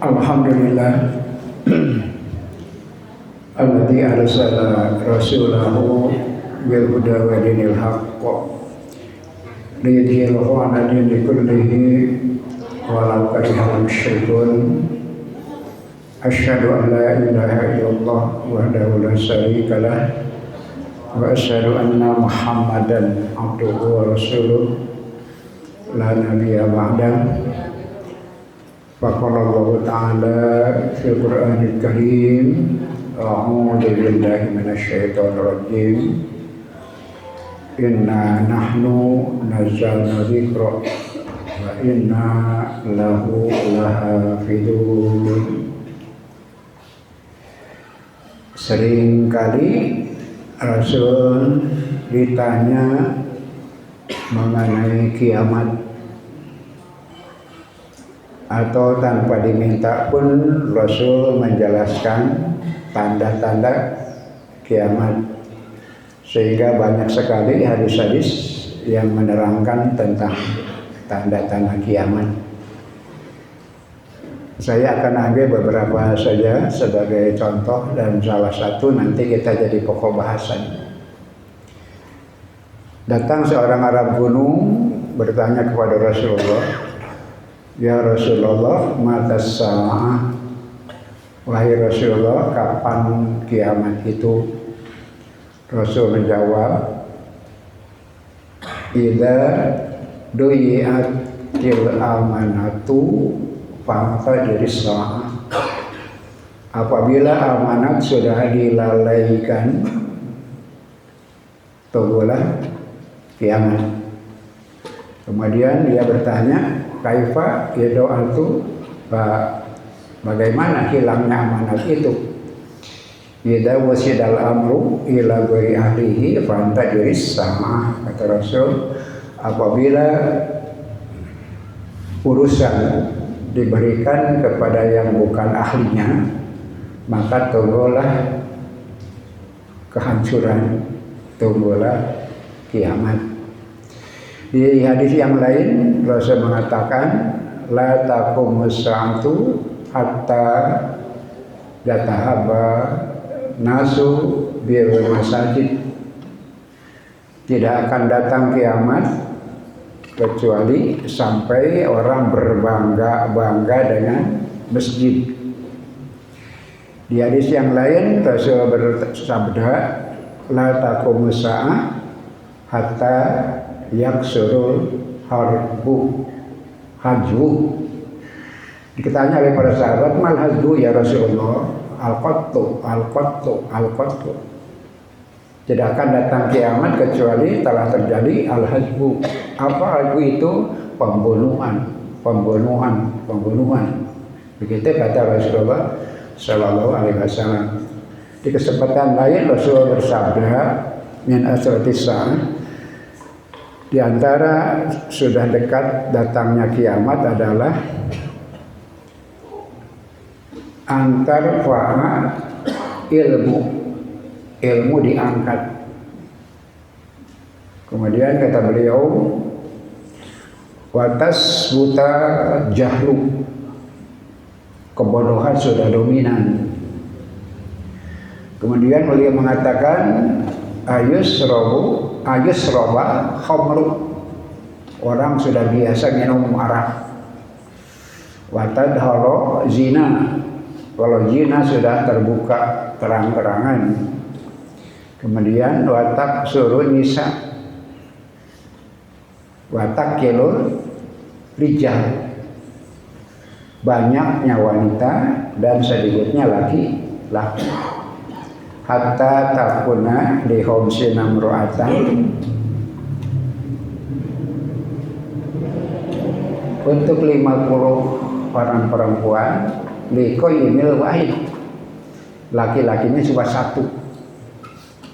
Alhamdulillah alladzi arsala rasulahu bil huda wa dinil haqq liyudhhirahu 'ala dini kullihi walau karihal musyrikun. Asyhadu an la ilaha illallah wahdahu la syarika lah wa asyhadu anna Muhammadan abduhu wa rasuluh la nabiyya ba'dah. Faqala Allah Ta'ala fil Qur'anil Karim, a'udzu billahi minasyaitonir rajim. Inna nahnu nazzalna dzikra wa inna lahu lahafidun. Seringkali Rasul ditanya mengenai kiamat, atau tanpa diminta pun Rasul menjelaskan tanda-tanda kiamat, sehingga banyak sekali hadis-hadis yang menerangkan tentang tanda-tanda kiamat. Saya akan ambil beberapa saja sebagai contoh, dan salah satu nanti kita jadi pokok bahasan. Datang seorang Arab gunung bertanya kepada Rasulullah, "Ya Rasulullah, matas sa'ah?" Wahai Rasulullah, kapan kiamat itu? Rasul menjawab, "Idza duyi'atil amanatu fa'tadiris sa'ah." Apabila amanat sudah dilalaikan, tunggulah kiamat. Kemudian dia bertanya, kaifa yadu'atu, bagaimana hilangnya amanat itu? Idza wasidal amru ila ghairi ahlihi fa'tadiris sa'ah. Kata Rasul, apabila urusan diberikan kepada yang bukan ahlinya, maka tunggulah kehancuran, tunggulah kiamat. Di hadis yang lain Rasul mengatakan, la taqumus sa'atu hatta yatahabba nasu bil masajid. Tidak akan datang kiamat kecuali sampai orang berbangga-bangga dengan masjid. Di hadis yang lain Rasul bersabda, la taqumus sa'ah hatta yaksurul hajwu. Ditanya oleh para sahabat, mal hajwu ya Rasulullah? Al-qattu. Tidak akan datang kiamat kecuali telah terjadi al-hajwu. Apa hajwu itu? Pembunuhan. Begitu kata Rasulullah Sallallahu Alaihi Wasallam. Di kesempatan lain Rasul bersabda, min asratis sa'ah, di antara sudah dekat datangnya kiamat adalah antar fa'a ilmu diangkat. Kemudian kata beliau, watas buta jahlu, kebodohan sudah dominan. Kemudian beliau mengatakan, ayusroba khamru, orang sudah biasa minum arak. Watadharo zina, kalau zina sudah terbuka terang-terangan. Kemudian watak suruh nisa, watak kilul rijal, banyaknya wanita dan sedikitnya laki-laki. Hatta takuna li khamsina imra'atan, untuk 50 orang perempuan, li qayyimil wahid, laki-lakinya cuma satu.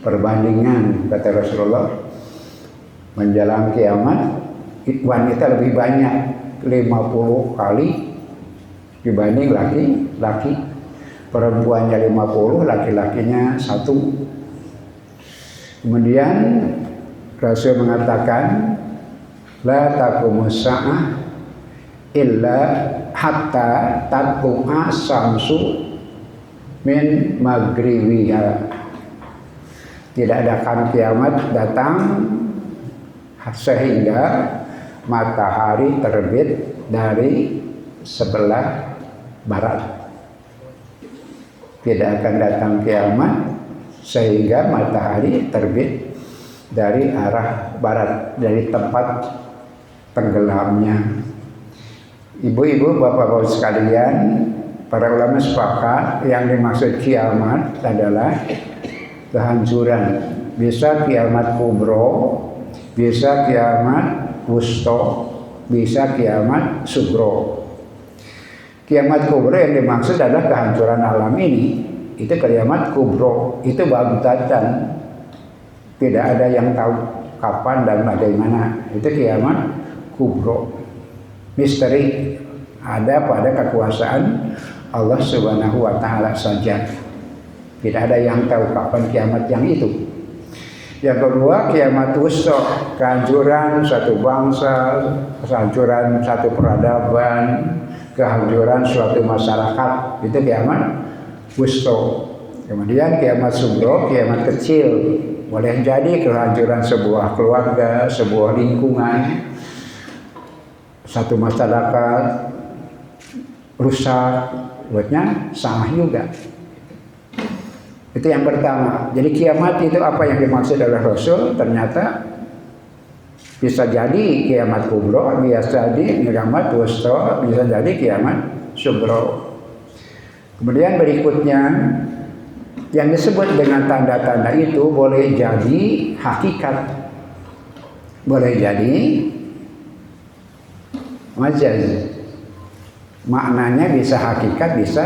Perbandingan kata Rasulullah, menjelang kiamat wanita lebih banyak 50 kali dibanding laki-laki. Perempuannya 50, laki-lakinya 1. Kemudian Rasul mengatakan, la taqumus sa'ah illa hatta tatlu'a samsu min maghribiha. Tidak akan kiamat datang sehingga matahari terbit dari sebelah barat. Tidak akan datang kiamat sehingga matahari terbit dari arah barat, dari tempat tenggelamnya. Ibu-ibu, bapak-bapak sekalian, para ulama sepakat yang dimaksud kiamat adalah kehancuran. Bisa kiamat kubro, bisa kiamat wusto, bisa kiamat sugro. Kiamat kubro yang dimaksud adalah kehancuran alam ini. Itu kiamat kubro, itu bagtatan. Tidak ada yang tahu kapan dan bagaimana. Itu kiamat kubro. Misteri ada pada kekuasaan Allah Subhanahu wa taala saja. Tidak ada yang tahu kapan kiamat yang itu. Yang kedua, kiamat wusta, kehancuran satu bangsa, kehancuran satu peradaban, kehancuran suatu masyarakat. Itu kiamat wusta. Kemudian kiamat sugro, kiamat kecil. Boleh jadi kehancuran sebuah keluarga, sebuah lingkungan, satu masyarakat rusak, buatnya salah juga. Itu yang pertama. Jadi kiamat itu apa yang dimaksud oleh Rasul, ternyata bisa jadi kiamat kubro, bisa jadi kiamat wusta, bisa jadi kiamat sugro. Kemudian berikutnya, yang disebut dengan tanda-tanda itu boleh jadi hakikat, boleh jadi majaz. Maknanya bisa hakikat, bisa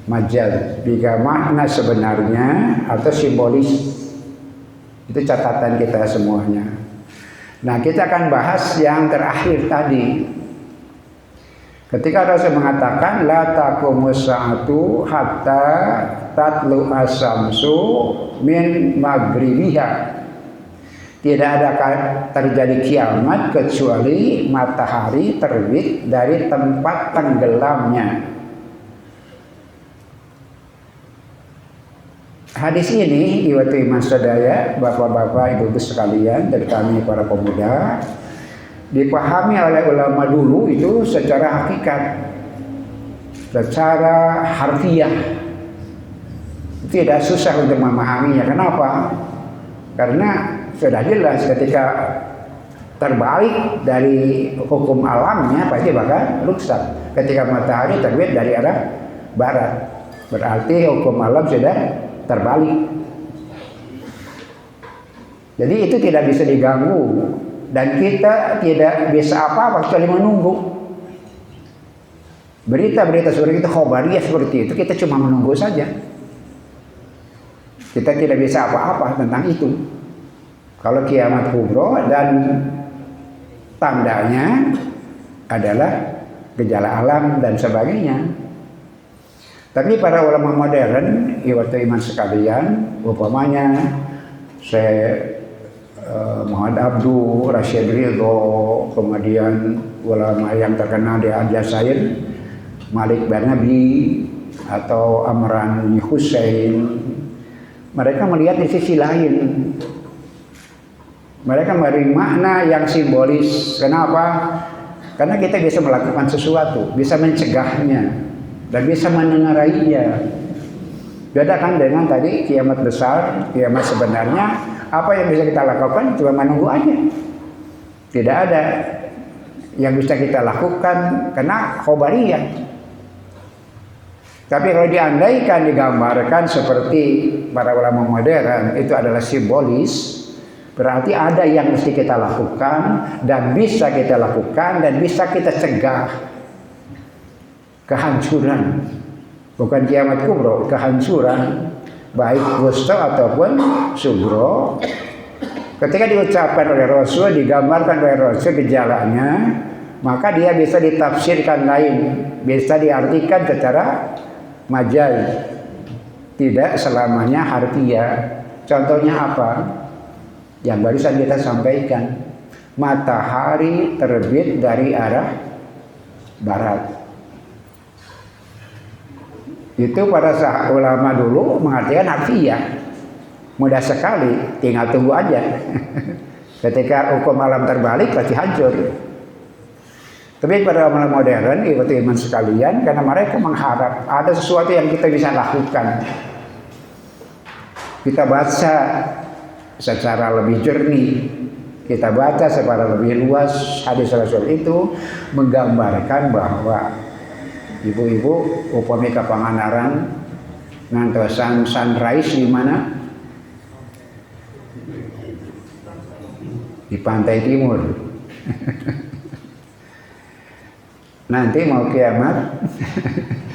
majaz. Jika makna sebenarnya atau simbolis. Itu catatan kita semuanya. Nah, kita akan bahas yang terakhir tadi. Ketika Rasul mengatakan la taqumus sa'atu hatta tatlu as-samsu min maghribiha. Tidak ada terjadi kiamat kecuali matahari terbit dari tempat tenggelamnya. Hadis ini iwatu iman sadaya, bapak-bapak, ibu-ibu sekalian, dari kami para pemuda, dipahami oleh ulama dulu itu secara hakikat, secara harfiah. Tidak susah untuk memahaminya. Kenapa? Karena sudah jelas ketika terbalik dari hukum alamnya pasti bakal rusak. Ketika matahari terbit dari arah barat, berarti hukum alam sudah terbalik. Jadi itu tidak bisa diganggu. Dan kita tidak bisa apa-apa kecuali menunggu. Berita-berita seperti itu, khobariyah seperti itu, kita cuma menunggu saja. Kita tidak bisa apa-apa tentang itu. Kalau kiamat kubro dan tandanya adalah gejala alam dan sebagainya. Tapi para ulama modern, iwatu iman sekalian, umpamanya saya Muhammad Abdu, Rashid Ridho, kemudian ulama yang terkenal di Aljazair, Malik Barnabi atau Amran Hussein, mereka melihat di sisi lain. Mereka memberi makna yang simbolis. Kenapa? Karena kita bisa melakukan sesuatu, bisa mencegahnya, dan bisa menengarainya. Bedakan dengan tadi kiamat besar, kiamat sebenarnya. Apa yang bisa kita lakukan cuma menunggu aja. Tidak ada yang bisa kita lakukan karena khobariyah. Tapi kalau diandaikan, digambarkan seperti para ulama modern, itu adalah simbolis. Berarti ada yang mesti kita lakukan dan bisa kita lakukan dan bisa kita cegah kehancuran. Bukan kiamat kubro, kehancuran. Baik wusta ataupun sugro. Ketika diucapkan oleh Rasul, digambarkan oleh Rasul gejalanya, maka dia bisa ditafsirkan lain, bisa diartikan secara majaz, tidak selamanya harfiah. Contohnya apa? Yang barusan kita sampaikan, matahari terbit dari arah barat. Itu pada saat ulama dulu mengartikan harfiah. Mudah sekali, tinggal tunggu aja. Ketika hukum alam terbalik pasti hancur. Tapi pada orang modern, iman sekalian, karena mereka mengharap ada sesuatu yang kita bisa lakukan. Kita baca secara lebih jernih, kita baca secara lebih luas hadis Rasul itu menggambarkan bahwa ibu-ibu upami ka Pangandaran ngantosan sunrise di mana? Di pantai timur. Nanti mau kiamat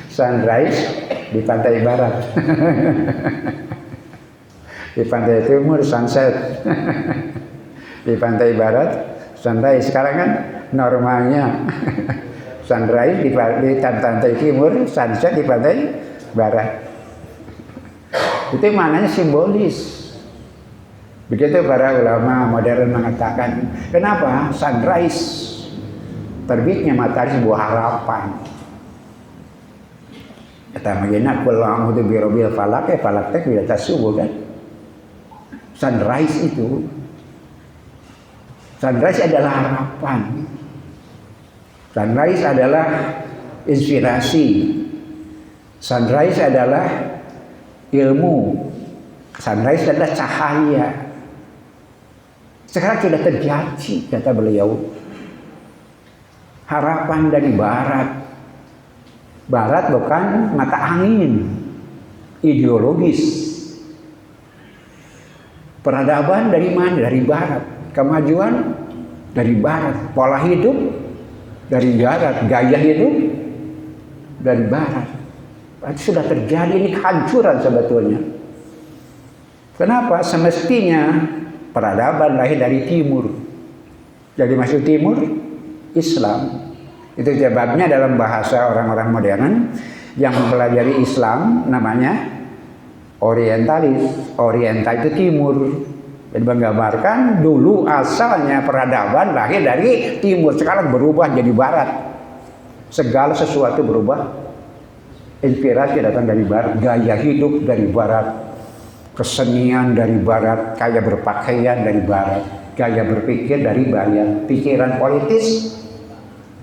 sunrise di pantai barat. Di pantai timur sunset. Di pantai barat sunrise. Sekarang kan normalnya sunrise di pantai timur, sunset di pantai barat. Itu maknanya simbolis. Begitu para ulama modern mengatakan, kenapa sunrise? Terbitnya matahari sebuah harapan. Kata magina qul a'udzu birabbil falaq, falaq teh bila tasubuh kan. Sunrise itu. Sunrise adalah harapan. Sunrise adalah inspirasi. Sunrise adalah ilmu. Sunrise adalah cahaya. Sekarang sudah terjadi, kata beliau. Harapan dari barat. Barat bukan mata angin, ideologis. Peradaban dari mana? Dari barat. Kemajuan dari barat. Pola hidup dari barat. Gaya hidup dari barat. Itu sudah terjadi, ini kehancuran sebetulnya. Kenapa? Semestinya peradaban lahir dari timur. Jadi masuk timur Islam. Itu sebabnya dalam bahasa orang-orang modern yang mempelajari Islam namanya orientalis. Oriental itu timur. Jadi menggambarkan dulu asalnya peradaban lahir dari timur, sekarang berubah jadi barat. Segala sesuatu berubah. Inspirasi datang dari barat, gaya hidup dari barat, kesenian dari barat, gaya berpakaian dari barat, gaya berpikir dari barat, pikiran politis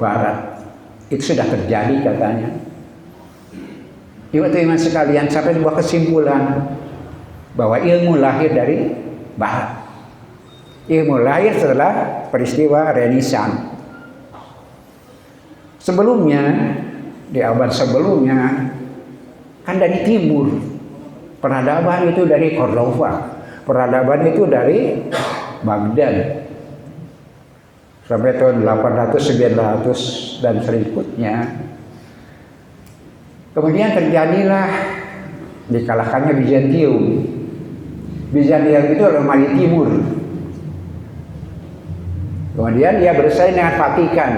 barat. Itu sudah terjadi katanya. Teman-teman sekalian, sampai sebuah kesimpulan bahwa ilmu lahir dari barat. Ilmu lahir setelah peristiwa Renaissance. Sebelumnya, di abad sebelumnya kan dari timur. Peradaban itu dari Cordova. Peradaban itu dari Baghdad. Sampai tahun 800, 900 dan berikutnya. Kemudian terjadilah dikalahkannya Bizantium. Bizantium itu adalah Mali Timur. Kemudian dia bersaing dengan Vatikan.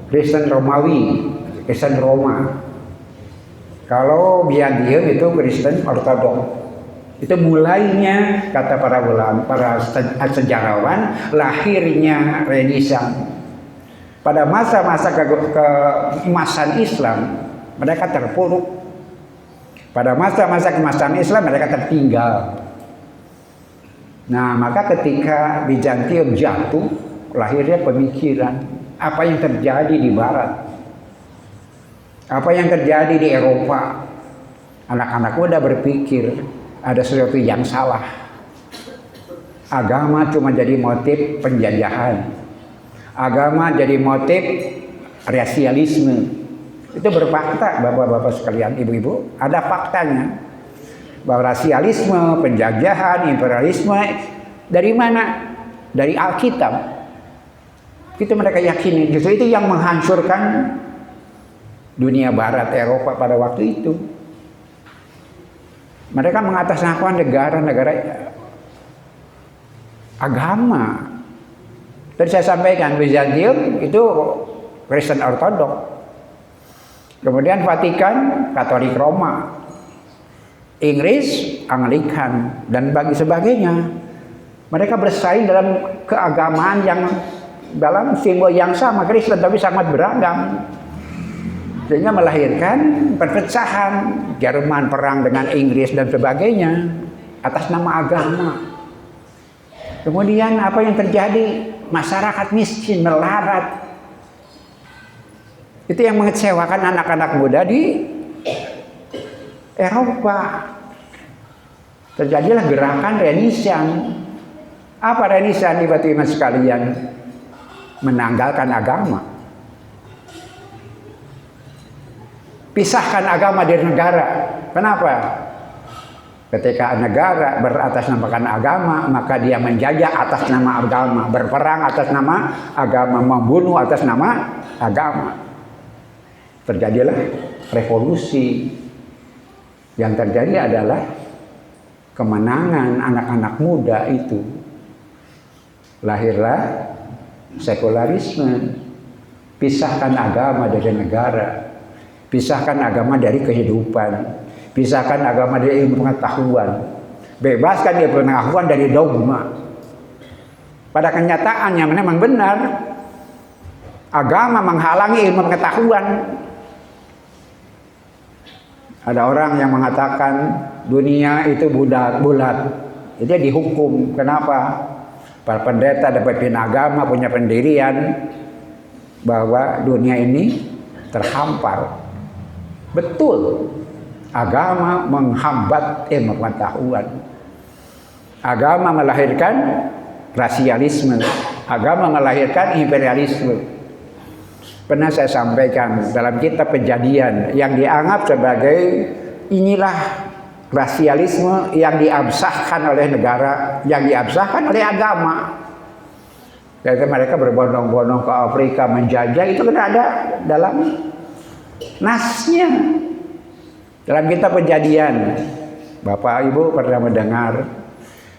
Kristen Romawi, Kristen Roma. Kalau Bizantium itu Kristen Ortodoks. Itu mulainya, kata para ulama, para sejarawan, lahirnya Renaissance. Pada masa-masa keemasan Islam, mereka terpuruk. Pada masa-masa keemasan Islam, mereka tertinggal. Nah, maka ketika Bizantium jatuh, lahirnya pemikiran, apa yang terjadi di Barat? Apa yang terjadi di Eropa? Anak-anak muda berpikir, ada sesuatu yang salah. Agama cuma jadi motif penjajahan. Agama jadi motif rasialisme. Itu berfakta, bapak-bapak sekalian, ibu-ibu. Ada faktanya bahwa rasialisme, penjajahan, imperialisme dari mana? Dari Alkitab. Itu mereka yakini. Justru itu yang menghancurkan dunia Barat, Eropa pada waktu itu. Mereka mengatasnamakan negara-negara agama. Tadi saya sampaikan Bizantium itu Kristen Ortodoks. Kemudian Vatikan Katolik Roma. Inggris Anglikan dan bagi sebagainya. Mereka bersaing dalam keagamaan yang dalam simbol yang sama Kristen tapi sangat beragam. sehingga melahirkan perpecahan. Jerman perang dengan Inggris dan sebagainya atas nama agama. Kemudian apa yang terjadi? Masyarakat miskin, melarat. Itu yang mengecewakan anak-anak muda di Eropa. Terjadilah gerakan Renaissance. Apa Renaissance tiba-tiba sekalian? Menanggalkan agama. Pisahkan agama dari negara. Kenapa? Ketika negara beratasnamakan agama, maka dia menjajah atas nama agama, berperang atas nama agama, membunuh atas nama agama. Terjadilah revolusi. Yang terjadi adalah kemenangan anak-anak muda itu. Lahirlah sekularisme. Pisahkan agama dari negara. Pisahkan agama dari kehidupan. Pisahkan agama dari ilmu pengetahuan. Bebaskan ilmu pengetahuan dari dogma. Pada kenyataannya memang benar. Agama menghalangi ilmu pengetahuan. Ada orang yang mengatakan dunia itu bulat. Dia dihukum. Kenapa? Para pendeta dan pemimpin agama punya pendirian bahwa dunia ini terhampar. Betul. Agama menghambat ilmu pengetahuan. Agama melahirkan rasialisme. Agama melahirkan imperialisme. Pernah saya sampaikan dalam kitab Kejadian yang dianggap sebagai inilah rasialisme yang diabsahkan oleh negara, yang diabsahkan oleh agama. Jadi mereka berbondong-bondong ke Afrika menjajah, itu kan ada dalam nasnya. Dalam kitab Kejadian, Bapak Ibu pernah mendengar,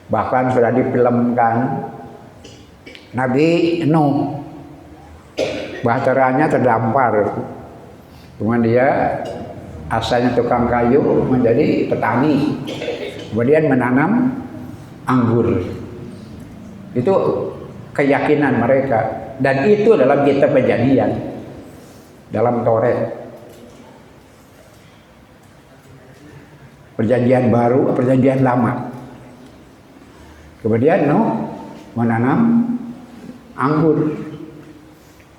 bahkan sudah difilmkan, Nabi Nuh, bahteranya terdampar. Kemudian dia asalnya tukang kayu menjadi petani. Kemudian menanam anggur. Itu keyakinan mereka. Dan itu dalam kitab Kejadian, dalam Taurat. Perjanjian baru, perjanjian lama. Kemudian Nuh menanam anggur.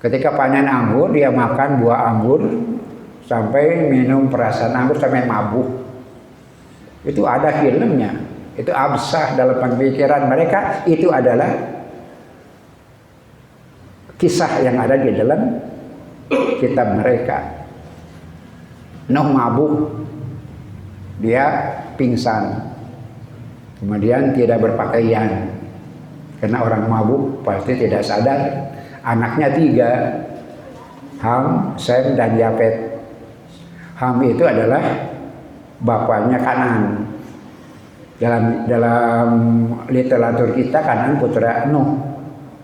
Ketika panen anggur, dia makan buah anggur sampai minum perasan anggur sampai mabuk. Itu ada filmnya. Itu absah dalam pemikiran mereka. Itu adalah kisah yang ada di dalam kitab mereka. Nuh mabuk. Dia pingsan, kemudian tidak berpakaian, karena orang mabuk pasti tidak sadar. Anaknya 3, Ham, Sem, dan Yafet. Ham itu adalah bapaknya Kanan. Dalam literatur kita Kanan putra Nuh.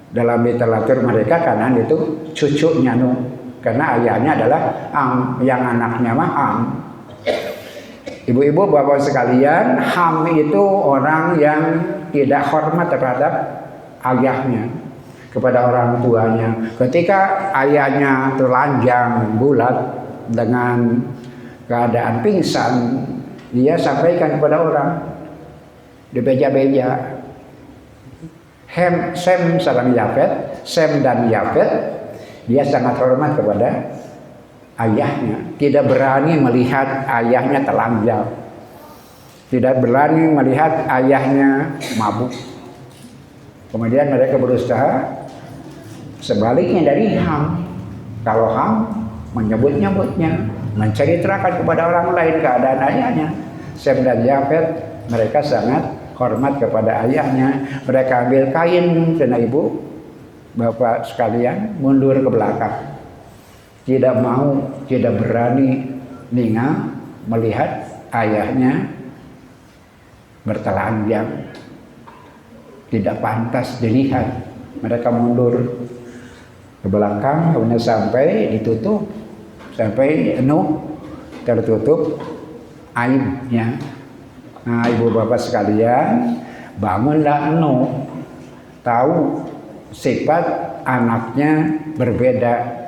Dalam literatur mereka Kanan itu cucunya Nuh, karena ayahnya adalah Am, yang anaknya mah Am. Ibu-ibu, bapak sekalian, Ham itu orang yang tidak hormat terhadap ayahnya, kepada orang tuanya. Ketika ayahnya telanjang bulat dengan keadaan pingsan, dia sampaikan kepada orang di beja-beja. Sem sareng Yafet, Sem dan Yafet, dia sangat hormat kepada ayahnya, tidak berani melihat ayahnya telanjang, tidak berani melihat ayahnya mabuk. Kemudian mereka berusaha sebaliknya dari Ham. Kalau Ham menyebut-nyebutnya, menceritakan kepada orang lain keadaan ayahnya. Sem dan Yafet, mereka sangat hormat kepada ayahnya. Mereka ambil kain, dan ibu, bapak sekalian, mundur ke belakang. Tidak mau, tidak berani ningal melihat ayahnya bertelanjang. Tidak pantas dilihat. Mereka mundur ke belakang, kemudian sampai ditutup, sampai Nuh tertutup aibnya. Nah, ibu bapak sekalian, bangunlah Nuh, tahu sifat anaknya berbeda.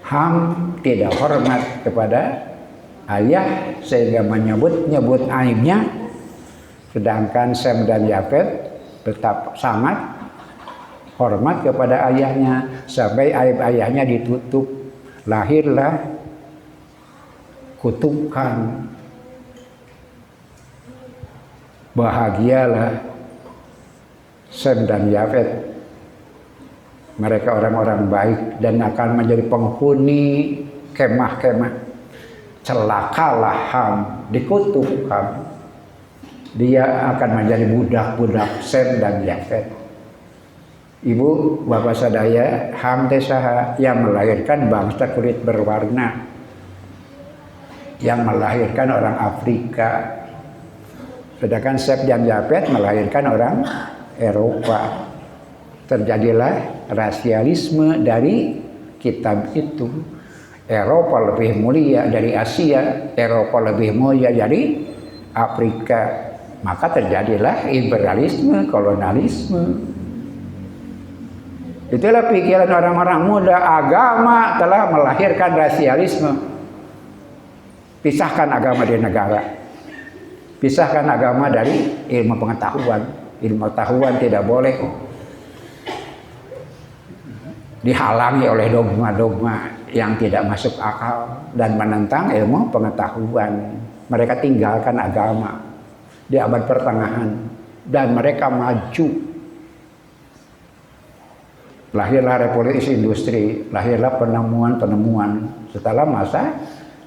HAM tidak hormat kepada ayah sehingga menyebut aibnya, sedangkan Sem dan Yafet tetap sangat hormat kepada ayahnya sampai aib ayahnya ditutup. Lahirlah kutukan. Bahagialah Sem dan Yafet. Mereka orang-orang baik dan akan menjadi penghuni kemah-kemah. Celakalah Ham, dikutuk Ham. Dia akan menjadi budak-budak Sem dan Yafet. Ibu, bapak sadaya, Ham teh saha yang melahirkan bangsa kulit berwarna, yang melahirkan orang Afrika. Sedangkan Sem dan Yafet melahirkan orang Eropa. Terjadilah rasialisme dari kitab itu. Eropa lebih mulia dari Asia, Eropa lebih mulia dari Afrika. Maka terjadilah imperialisme, kolonialisme. Itulah pikiran orang-orang muda. Agama telah melahirkan rasialisme. Pisahkan agama dari negara. Pisahkan agama dari ilmu pengetahuan. Ilmu pengetahuan tidak boleh dihalangi oleh dogma-dogma yang tidak masuk akal dan menentang ilmu pengetahuan. Mereka tinggalkan agama di abad pertengahan dan mereka maju. Lahirlah revolusi industri, lahirlah penemuan-penemuan setelah masa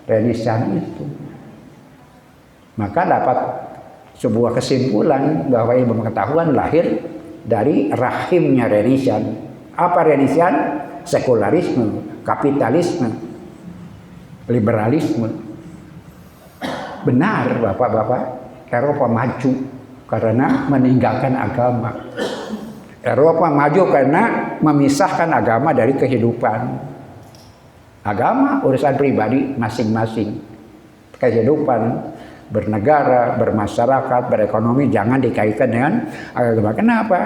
Renaissance itu. Maka dapat sebuah kesimpulan bahwa ilmu pengetahuan lahir dari rahimnya Renaissance. Apa Renaissance? Sekularisme, kapitalisme, liberalisme. Benar Bapak-bapak, Eropa maju karena meninggalkan agama. Eropa maju karena memisahkan agama dari kehidupan. Agama urusan pribadi masing-masing. Kehidupan bernegara, bermasyarakat, berekonomi jangan dikaitkan dengan agama. Kenapa?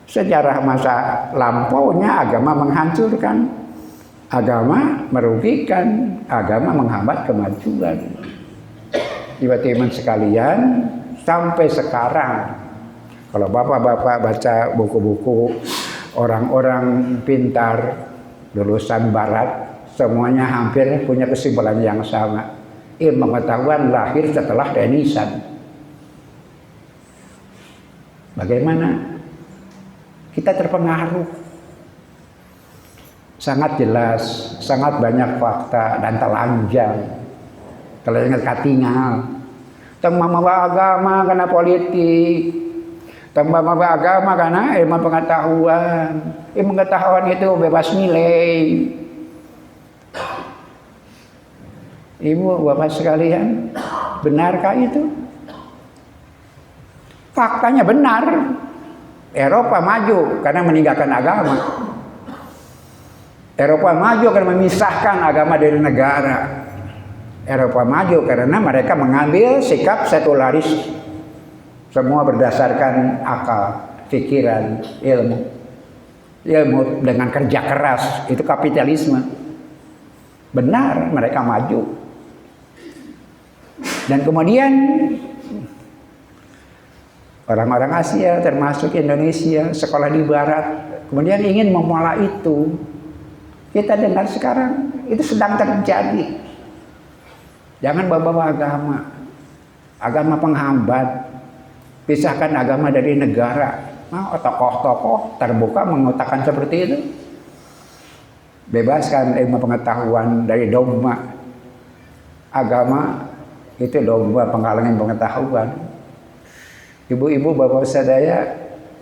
Sejarah masa lampaunya agama menghancurkan, agama merugikan, agama menghambat kemajuan. Teman-teman sekalian, sampai sekarang kalau bapak-bapak baca buku-buku orang-orang pintar lulusan barat, semuanya hampir punya kesimpulan yang sama. Ilmu pengetahuan lahir setelah Renaissance. Bagaimana? Kita terpengaruh. Sangat jelas, sangat banyak fakta dan telanjang. Telanjang katingal. Tembang agama karena politik. Tembang agama karena ilmu pengetahuan. Ilmu pengetahuan itu bebas nilai. Ibu, bapak sekalian, benarkah itu? Faktanya benar. Eropa maju karena meninggalkan agama. Eropa maju karena memisahkan agama dari negara. Eropa maju karena mereka mengambil sikap sekularis. Semua berdasarkan akal, pikiran, ilmu. Ilmu dengan kerja keras, itu kapitalisme. Benar, mereka maju. Dan kemudian orang-orang Asia termasuk Indonesia sekolah di barat kemudian ingin memulai itu. Kita dengar sekarang itu sedang terjadi. Jangan bawa-bawa agama. Agama penghambat. Pisahkan agama dari negara. Nah, tokoh-tokoh terbuka mengatakan seperti itu. Bebaskan ilmu pengetahuan dari dogma. Agama itu dogma penghalangan pengetahuan. Ibu-ibu, bapak sadaya,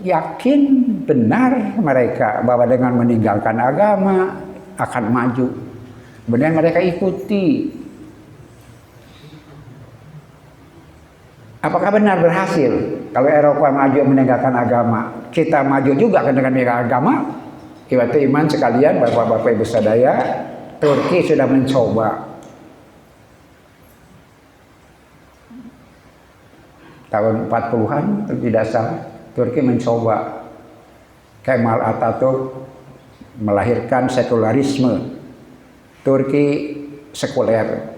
yakin benar mereka bahwa dengan meninggalkan agama akan maju. Kemudian mereka ikuti. Apakah benar berhasil? Kalau Eropa maju meninggalkan agama, kita maju juga dengan meninggalkan agama. Ibu iman sekalian, bapak-bapak ibu sadaya, Turki sudah mencoba. Tahun 40-an tidak salah, Turki mencoba. Kemal Atatürk melahirkan sekularisme Turki sekuler,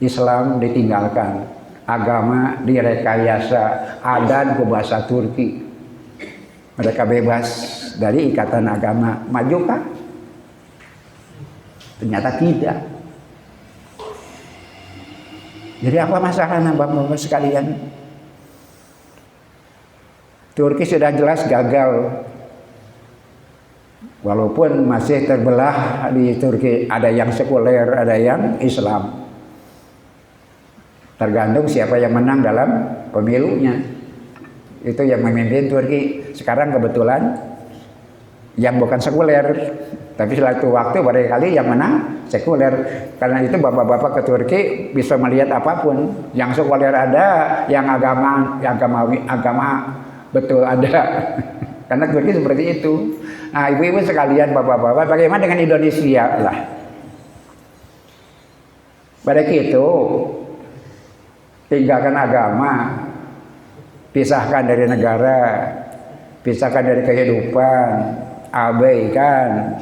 Islam ditinggalkan, agama direkayasa, adan ke bahasa Turki. Mereka bebas dari ikatan agama. Majukah? Ternyata tidak. Jadi apa masalahnya Bapak-bapak sekalian? Turki sudah jelas gagal. Walaupun masih terbelah di Turki, ada yang sekuler, ada yang Islam. Tergantung siapa yang menang dalam pemilunya. Itu yang memimpin Turki. Sekarang kebetulan yang bukan sekuler, tapi suatu waktu barangkali yang menang sekuler. Karena itu bapak-bapak ke Turki bisa melihat apapun. Yang sekuler ada, yang agama betul ada. Karena Turki seperti itu. Nah, ibu-ibu sekalian, bapak-bapak, bagaimana dengan Indonesia lah? Pada itu tinggalkan agama, pisahkan dari negara, pisahkan dari kehidupan, abaikan,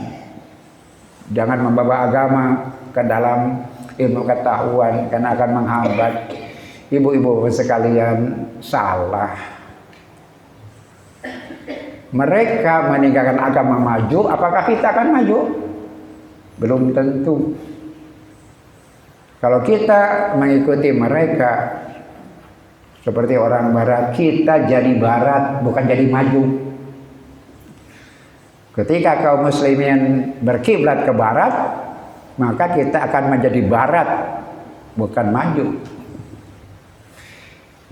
jangan membawa agama ke dalam ilmu ketahuan karena akan menghambat. Ibu-ibu sekalian, salah. Mereka meninggalkan agama maju, apakah kita akan maju? Belum tentu. Kalau kita mengikuti mereka seperti orang barat, kita jadi barat, bukan jadi maju. Ketika kaum muslimin berkiblat ke barat, maka kita akan menjadi barat, bukan maju.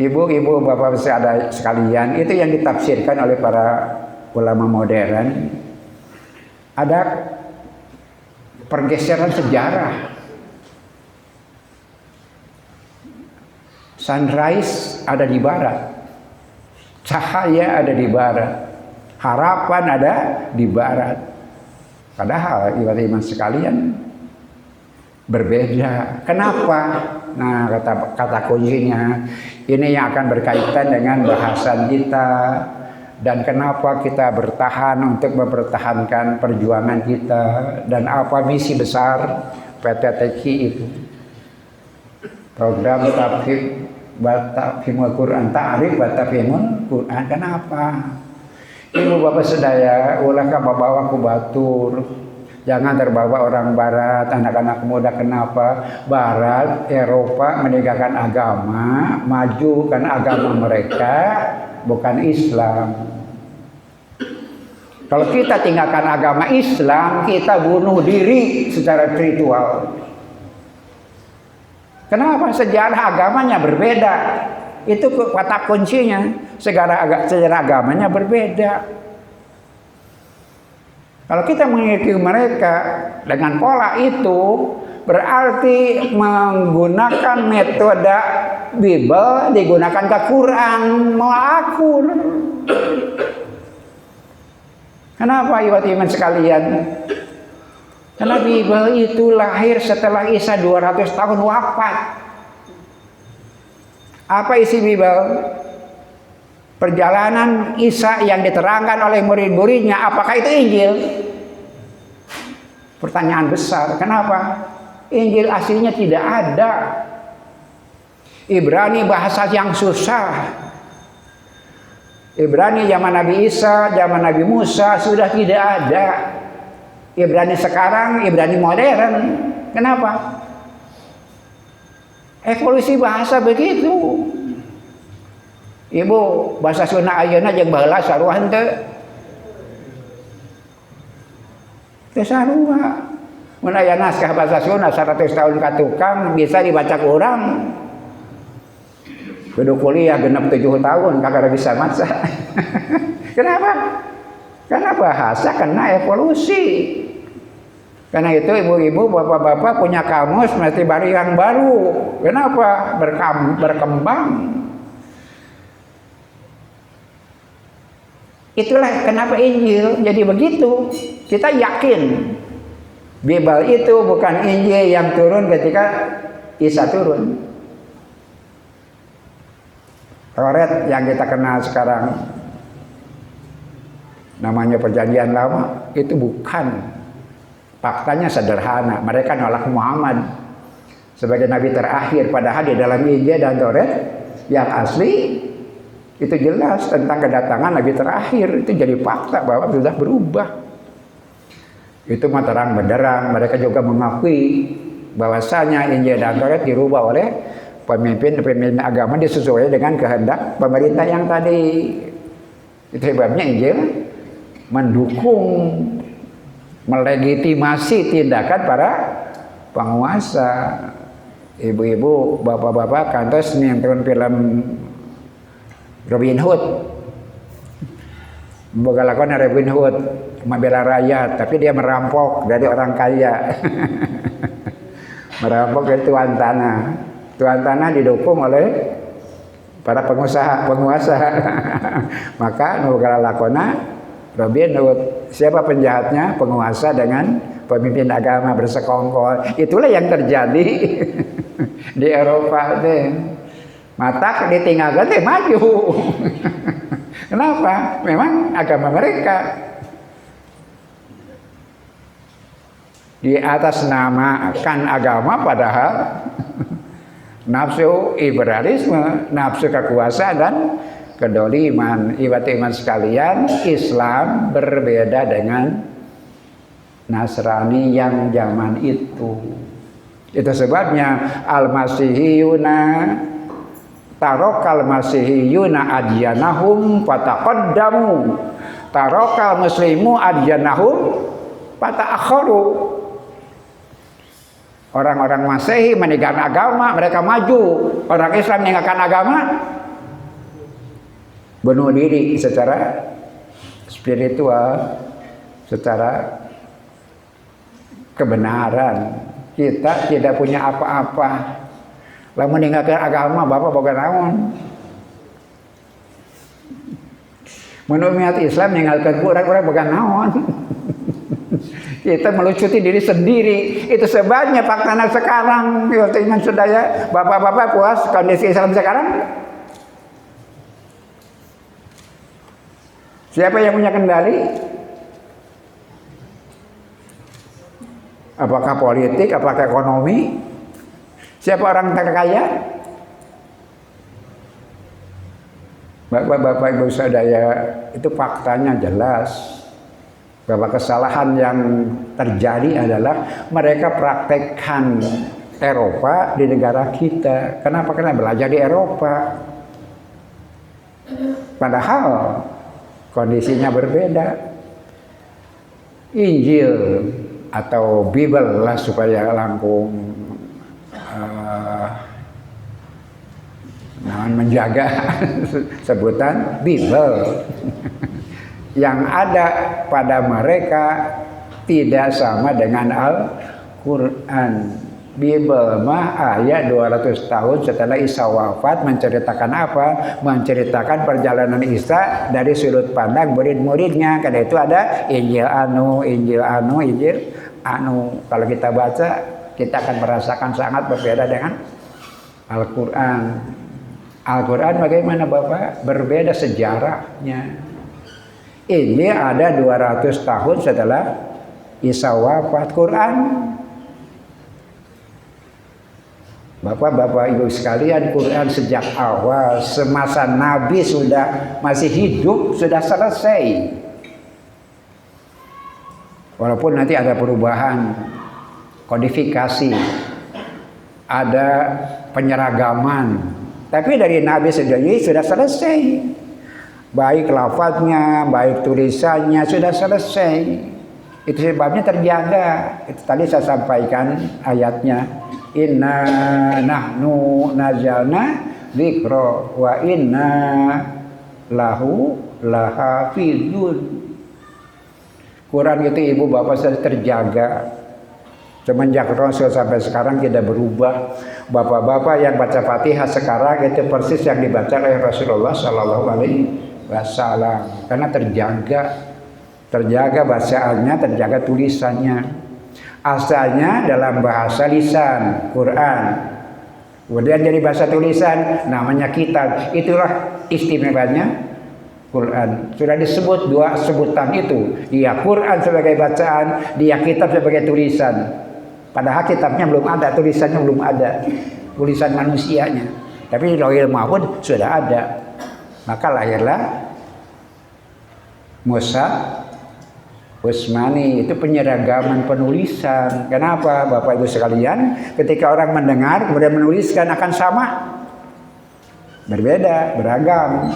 Ibu-ibu, bapak sekalian, itu yang ditafsirkan oleh para ulama modern. Ada pergeseran sejarah. Sunrise ada di barat, cahaya ada di barat, harapan ada di barat. Padahal iman-iman sekalian berbeda. Kenapa? Nah, kata kuncinya ini yang akan berkaitan dengan bahasan kita. Dan kenapa kita bertahan untuk mempertahankan perjuangan kita, dan apa misi besar PTTQ itu. Program Tafhimul Quran, ta'rif wa tafhimul Quran. Kenapa? Ibu bapak sedaya, ulah bawa ku batur. Jangan terbawa orang barat, anak-anak muda. Kenapa? Barat, Eropa meninggalkan agama, maju karena agama mereka bukan Islam. Kalau kita tinggalkan agama Islam, kita bunuh diri secara spiritual. Kenapa? Sejarah agamanya berbeda. Itu kata kuncinya. Sejarah agamanya berbeda. Kalau kita mengikuti mereka dengan pola itu, berarti menggunakan metode Bible digunakan ke Quran, melakun. Kenapa iman sekalian? Karena Bible itu lahir setelah Isa 200 tahun wafat. Apa isi Bible? Perjalanan Isa yang diterangkan oleh murid-muridnya, apakah itu Injil? Pertanyaan besar. Kenapa? Injil aslinya tidak ada. Ibrani bahasa yang susah. Ibrani zaman Nabi Isa, zaman Nabi Musa sudah tidak ada. Ibrani sekarang, Ibrani modern. Kenapa? Evolusi bahasa begitu. Ibu, bahasa Sunda ayeuna jeung baheula saruah henteu? Teu saruah. Mun aya naskah bahasa Sunda 100 tahun ka tukang bisa dibaca ku urang. Kudu kuliah genep 7 tahun kagak bisa maca. Kenapa? Karena bahasa kena evolusi. Karena itu ibu-ibu, bapak-bapak punya kamus mesti bari yang baru. Kenapa? Berkembang. Itulah kenapa Injil jadi begitu. Kita yakin Bible itu bukan Injil yang turun ketika Isa turun. Taurat yang kita kenal sekarang namanya Perjanjian Lama itu bukan Faktanya sederhana, mereka nolak Muhammad sebagai nabi terakhir, padahal di dalam Injil dan Taurat yang asli itu jelas tentang kedatangan nabi terakhir. Itu jadi fakta bahwa sudah berubah. Itu mah terang benderang. Mereka juga mengakui bahwasanya Injil dan Taurat dirubah oleh pemimpin agama disesuaikan dengan kehendak pemerintah yang tadi. Itu sebabnya Injil mendukung, melegitimasi tindakan para penguasa. Ibu-ibu, bapak-bapak kantos nonton film Robin Hood. Boga lakon Robin Hood, membela rakyat, tapi dia merampok dari orang kaya. Merampok dari tuan tanah. Tuan tanah didukung oleh para pengusaha. Maka boga lakona Robin Hood. Siapa penjahatnya? Penguasa dengan pemimpin agama bersekongkol. Itulah yang terjadi di Eropa deh. Mata ditinggalkan deh maju. Kenapa? Memang agama mereka di atas nama kan agama, padahal nafsu imperialisme, nafsu kekuasaan dan kedoliman. Iman sekalian, Islam berbeda dengan Nasrani yang zaman itu. Itu sebabnya al-masihiyuna tarokal masihiyuna adyanahum fataqaddamu, tarokal muslimu adyanahum fata'akharu. Orang-orang Masehi meninggalkan agama, mereka maju. Orang Islam meninggalkan agama, bunuh diri secara spiritual, secara kebenaran. Kita tidak punya apa-apa. Lamun meninggalkan agama, Bapak boga naon? Menurut umat Islam meninggalkan Quran, orang boga naon? Kita melucuti diri sendiri. Itu sebabnya faktanya sekarang, iman sedaya, Bapak-bapak puas kondisi Islam sekarang? Siapa yang punya kendali? Apakah politik, apakah ekonomi? Siapa orang terkaya? Bapak-bapak ibu saudara, itu faktanya jelas bahwa kesalahan yang terjadi adalah mereka praktekkan Eropa di negara kita. Kenapa? Karena belajar di Eropa. Padahal kondisinya berbeda. Injil atau Bible lah supaya langkung menjaga sebutan Bible yang ada pada mereka tidak sama dengan Al-Quran. Bible mah ayat 200 tahun setelah Isa wafat menceritakan apa? Menceritakan perjalanan Isa dari sudut pandang murid-muridnya. Karena itu ada Injil anu. Kalau kita baca, kita akan merasakan sangat berbeda dengan Al-Quran. Al-Quran bagaimana Bapak? Berbeda sejarahnya. Ini ada 200 tahun setelah Isa wafat. Quran, Bapak-bapak ibu sekalian, Quran sejak awal semasa Nabi sudah masih hidup sudah selesai. Walaupun nanti ada perubahan, kodifikasi, ada penyeragaman, tapi dari Nabi sendiri sudah selesai. Baik lafadznya, baik tulisannya sudah selesai. Itu sebabnya terjaga. Itu tadi saya sampaikan ayatnya. Inna nahnu nazalna dzikra wa inna lahu lahafizun. Quran itu ibu bapak sudah terjaga semenjak Rasul sampai sekarang tidak berubah. Bapak-bapak yang baca Fatihah sekarang itu persis yang dibaca oleh Rasulullah Shallallahu Alaihi Wasallam, karena terjaga bacaannya, terjaga tulisannya. Asalnya dalam bahasa lisan Quran, kemudian jadi bahasa tulisan namanya kitab. Itulah istimewanya Quran. Sudah disebut dua sebutan itu. Dia Quran sebagai bacaan, dia kitab sebagai tulisan. Padahal kitabnya belum ada, tulisannya belum ada. Tulisan manusianya. Tapi Lauhul Mahfuz sudah ada. Maka lahirlah Mushaf Utsmani, itu penyeragaman penulisan. Kenapa Bapak Ibu sekalian? Ketika orang mendengar kemudian menuliskan akan sama? Berbeda, beragam.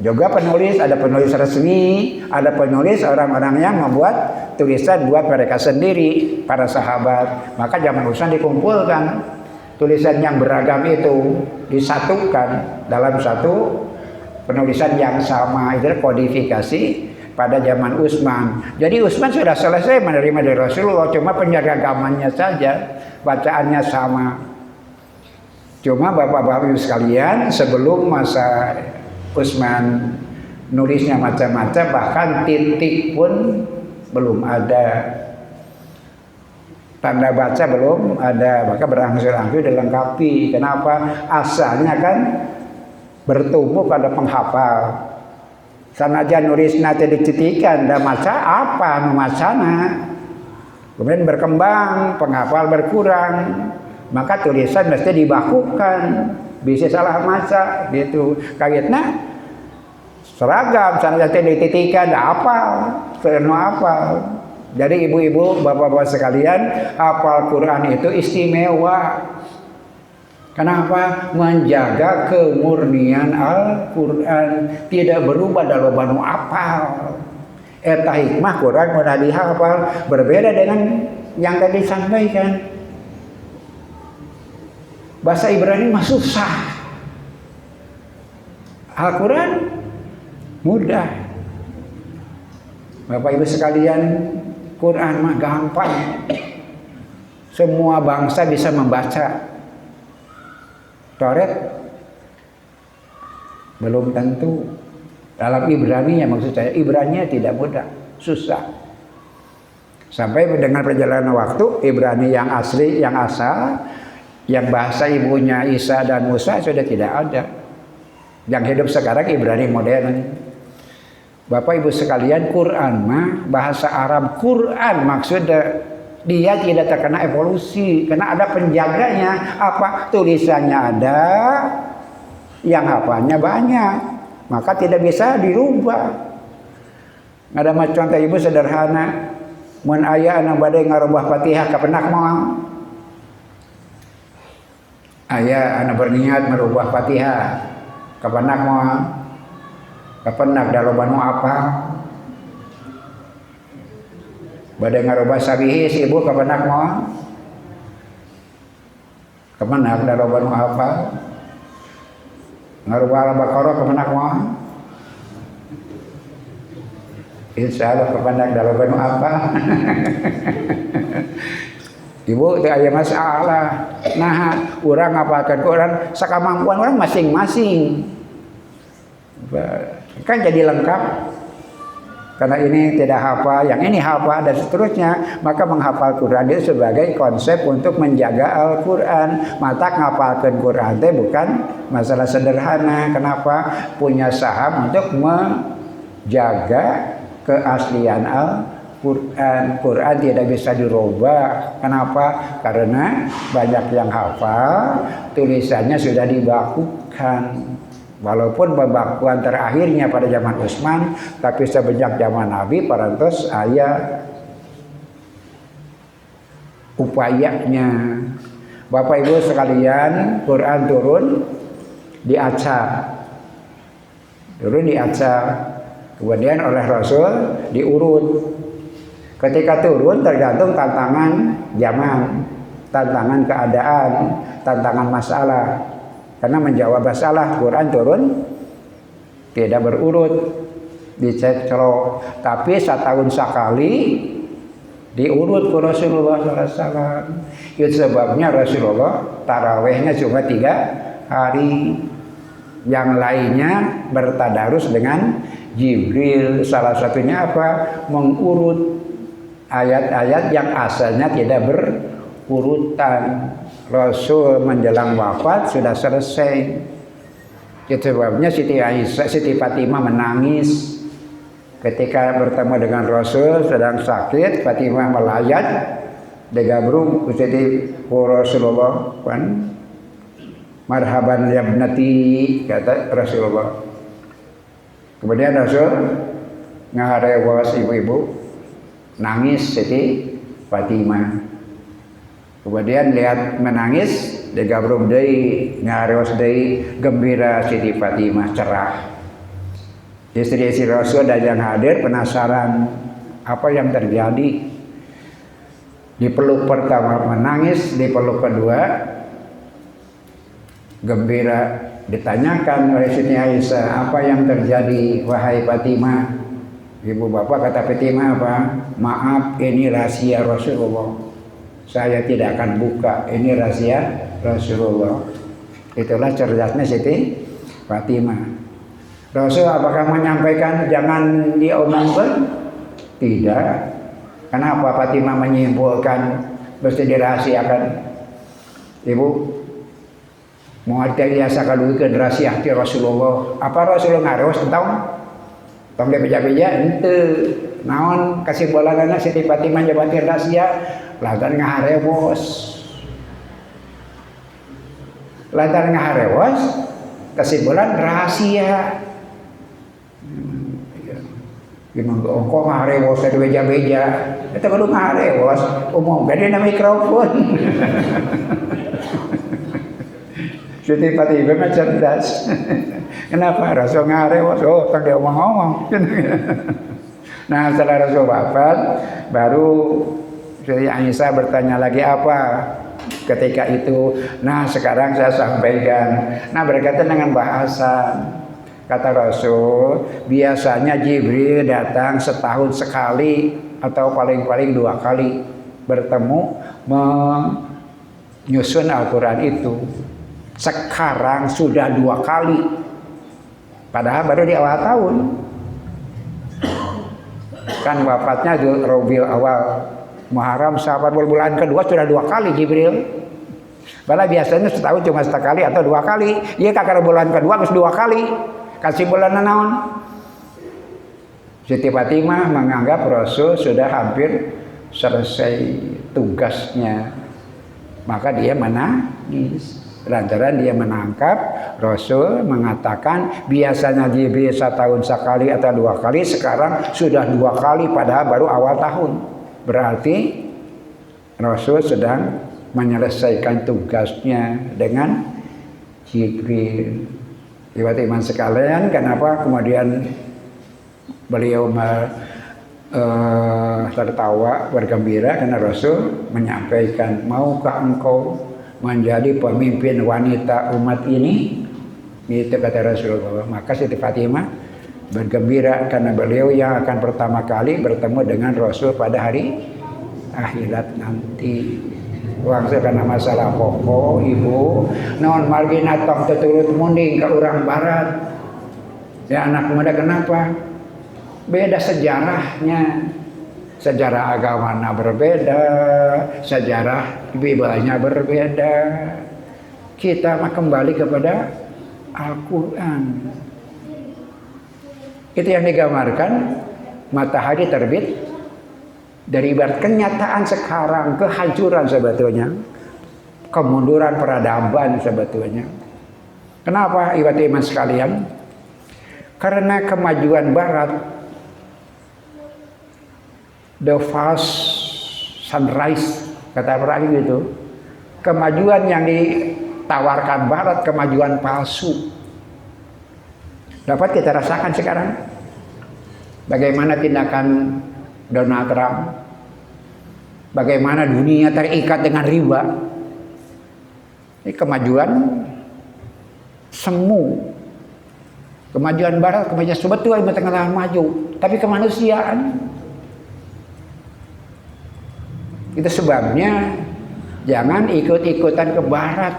Juga penulis, ada penulis resmi, ada penulis orang-orang yang membuat tulisan buat mereka sendiri, para sahabat. Maka zaman Utsman dikumpulkan tulisan yang beragam itu, disatukan dalam satu penulisan yang sama. Itu kodifikasi pada zaman Utsman. Jadi Utsman sudah selesai menerima dari Rasulullah, cuma penyeragamannya saja, bacaannya sama. Cuma Bapak-bapak sekalian, sebelum masa Utsman nulisnya macam-macam, bahkan titik pun belum ada, tanda baca belum ada, maka berangsur-angsur dilengkapi. Kenapa? Asalnya kan bertumbuh pada penghafal. Sanaja nulis nanti dicetikan, dah maca apa macana. Kemudian berkembang, penghafal berkurang, maka tulisan mesti dibakukan. Bisa salah maca gitu. Kagetnya seragam, sanaja dititikan, dah apal, serno apal. Jadi ibu-ibu, bapak-bapak sekalian, hafal Quran itu istimewa. Kenapa? Menjaga kemurnian Al-Quran, tidak berubah dalam banu apal. Eta hikmah Quran mudah dihafal, berbeda dengan yang tadi disampaikan. Bahasa Ibrani mah susah, Al-Quran mudah. Bapak Ibu sekalian, Quran mah gampang. Semua bangsa bisa membaca. Taurat belum tentu. Dalam Ibrani ya, maksud saya Ibrani tidak mudah, susah. Sampai dengan perjalanan waktu, Ibrani yang asli, yang asal, yang bahasa ibunya Isa dan Musa sudah tidak ada. Yang hidup sekarang Ibrani modern. Bapak Ibu sekalian, Quran mah bahasa Arab. Quran maksudnya dia tidak terkena evolusi, karena ada penjaganya. Apa? Tulisannya ada, yang hafalnya banyak, maka tidak bisa dirubah. Ada macam contoh ibu sederhana, mun aya anu bade ngarubah Fatihah kapenak moal. Aya anu berniat merubah Fatihah kapenak moal. Kapenak da loba nu apa? Bade ngarubah sabihis ibu kapenak moal. Kapenak da loba nu apa? Ngarubah Al-Baqarah kemenak moal. Insya Allah kemenak dalam banu apa. Ibu teh aya masalah. Nah, urang ngapalkeun Quran sakamampuan urang masing-masing. Kan jadi lengkap. Karena ini tidak hafal, yang ini hafal dan seterusnya, maka menghafal Quran itu sebagai konsep untuk menjaga Al-Quran. Mata ngapalkeun Quran itu bukan masalah sederhana. Kenapa? Punya saham untuk menjaga keaslian Al-Quran. Quran tidak bisa dirubah. Kenapa? Karena banyak yang hafal, tulisannya sudah dibakukan. Walaupun pembakuan terakhirnya pada zaman Utsman, tapi sejak zaman Nabi parantos aya upayanya. Bapak Ibu sekalian, Quran turun di Aceh. Turun di Aceh. Kemudian oleh Rasul diurut. Ketika turun tergantung tantangan zaman, tantangan keadaan, tantangan masalah. Karena menjawab masalah, Quran turun tidak berurut, dicek celok. Tapi setahun sekali diurut ke Rasulullah SAW. Itu sebabnya Rasulullah tarawehnya cuma 3 hari. Yang lainnya bertadarus dengan Jibril. Salah satunya apa? Mengurut ayat-ayat yang asalnya tidak berurutan. Rasul menjelang wafat sudah selesai. Itu sebabnya Siti Fatimah menangis ketika bertemu dengan Rasul sedang sakit. Fatimah melayat degabrung Siti Rasulullah kan, marhaban ya ibnati, kata Rasulullah. Kemudian Rasul ngaharewas ibu-ibu, nangis Siti Fatimah. Kemudian lihat menangis degabrung deui ngaharewas deui, gembira Siti Fatimah, cerah. Istri-istri Rasul dan yang hadir penasaran apa yang terjadi. Dipeluk pertama menangis, dipeluk kedua gembira. Ditanyakan oleh Siti Aisyah, apa yang terjadi wahai Fatimah? Ibu bapak kata Fatimah apa? Maaf, ini rahasia Rasulullah, saya tidak akan buka, ini rahasia Rasulullah. Itulah cerdasnya Siti Fatimah. Rasul apakah menyampaikan jangan diomongkan? Tidak. Kenapa Fatimah menyimpulkan mesti dirahasiakan? Ibu mau biasa kalau ke rahasia ti Rasulullah. Apa Rasulullah ngaros tong dia beja-beja ente naon kasih bolanana Siti Fatimah nyebatin rahasia lantaran ngaharewos. Lantaran ngaharewos kesimpulan rahasia. Gimana engkau ngaharewos dari beja-beja itu kudu ngaharewos umum gede na mikrofon. Siti Fatimah mah cerdas. Kenapa Rasul ngaharewos? Oh kan dia omong-omong. Nah setelah Rasul wafat baru Siti Aisyah bertanya lagi apa ketika itu. Nah sekarang saya sampaikan. Nah berkaitan dengan bahasa. Kata Rasul, biasanya Jibril datang setahun sekali atau paling-paling 2 kali bertemu menyusun Al-Quran itu. Sekarang sudah 2 kali, padahal baru di awal tahun. Kan wafatnya di Rabiul Awal, Muharram, Syawal, bulan kedua sudah 2 kali Jibril. Padahal biasanya setahun cuma sekali atau 2 kali. Iya kakak bulan kedua harus 2 kali. Kasih bulan naon. Siti Fatimah menganggap Rasul sudah hampir selesai tugasnya, maka dia menangis. Lantaran dia menangkap Rasul mengatakan biasanya Jibril setahun sekali atau 2 kali, sekarang sudah 2 kali padahal baru awal tahun. Berarti Rasul sedang menyelesaikan tugasnya dengan Jibril. Iman sekalian, kenapa kemudian beliau tertawa bergembira karena Rasul menyampaikan, maukah engkau menjadi pemimpin wanita umat ini? Itu kata Rasulullah. Maka Siti Fatimah bergembira karena beliau yang akan pertama kali bertemu dengan Rasul pada hari akhirat nanti. Wangsa karena masalah pokok ibu naon margina tong teturut munding ke orang barat. Ya anak muda kenapa? Beda sejarahnya. Sejarah agamanya berbeda, sejarah ibadahnya berbeda. Kita mah kembali kepada Al-Qur'an. Itu yang digambarkan matahari terbit dari ibarat kenyataan sekarang, kehancuran sebetulnya, kemunduran peradaban sebetulnya. Kenapa iman sekalian? Karena kemajuan Barat, the fast sunrise kata orang gitu, kemajuan yang ditawarkan Barat kemajuan palsu. Dapat kita rasakan sekarang. Bagaimana tindakan Donald Trump, bagaimana dunia terikat dengan riba. Ini kemajuan semu, kemajuan Barat, kemajuan sebetulnya tengah maju, tapi kemanusiaan. Itu sebabnya jangan ikut-ikutan ke Barat,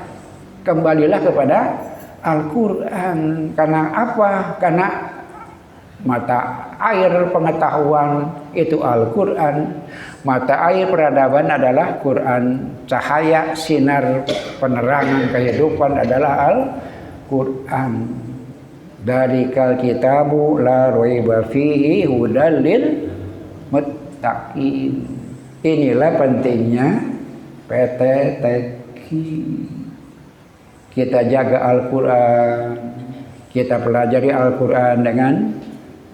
kembalilah kepada Al-Quran. Karena apa? Karena mata air pengetahuan itu Al-Quran. Mata air peradaban adalah Quran. Cahaya sinar penerangan kehidupan adalah Al-Quran. Dalikal kitabu la raiba fihi hudal lil muttaqin. Inilah pentingnya PTTQ. Kita jaga Al-Quran, kita pelajari Al-Quran dengan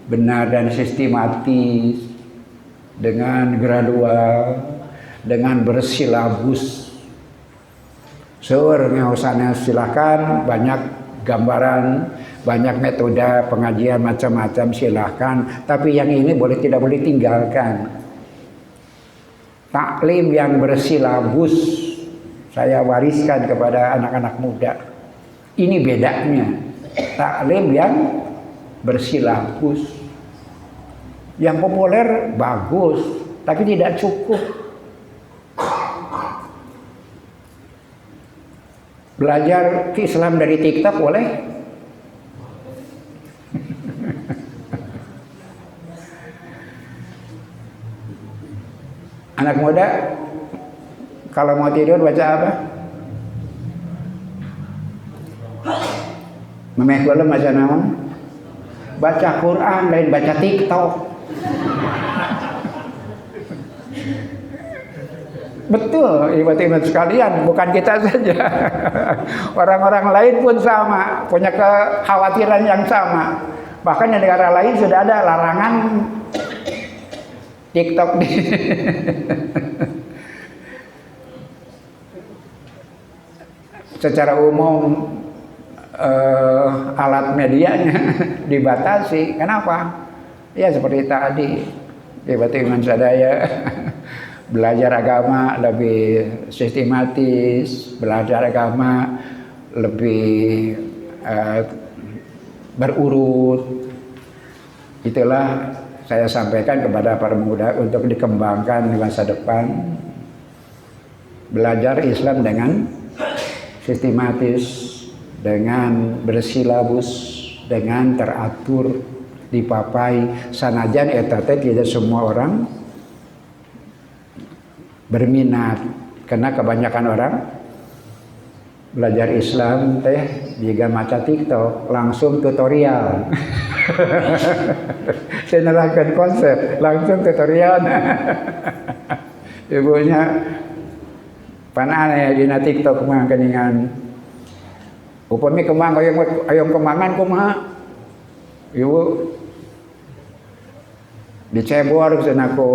benar dan sistematis, dengan gradual, dengan bersilabus. Seurangnya usahanya silahkan, banyak gambaran, banyak metode pengajian macam-macam silahkan, tapi yang ini tidak boleh tinggalkan. Taklim yang bersilabus saya wariskan kepada anak-anak muda. Ini bedanya. Taklim yang bersilabus. Yang populer bagus, tapi tidak cukup. Belajar Islam dari TikTok boleh? Anak muda kalau mau tidur baca apa? Memeh belum baca naon? Baca Quran, lain baca TikTok. Betul, ibu-ibu sekalian, bukan kita saja. Orang-orang lain pun sama, punya kekhawatiran yang sama. Bahkan di negara lain sudah ada larangan TikTok di secara umum alat medianya dibatasi. Kenapa? Ya seperti tadi, ibu-ibu sadaya belajar agama lebih sistematis, belajar agama lebih berurut. Itulah saya sampaikan kepada para pemuda untuk dikembangkan di masa depan. Belajar Islam dengan sistematis, dengan bersilabus, dengan teratur, dipapai. Sanajan eta teh tidak semua orang berminat, karena kebanyakan orang belajar Islam teh jika maca TikTok langsung tutorial. Saya nerangkan konsep langsung tutorial. Ibunya panah ya di TikTok mah keningan. Upami kemang ayam kemangan kumaha? Ibu dicebor cenah ku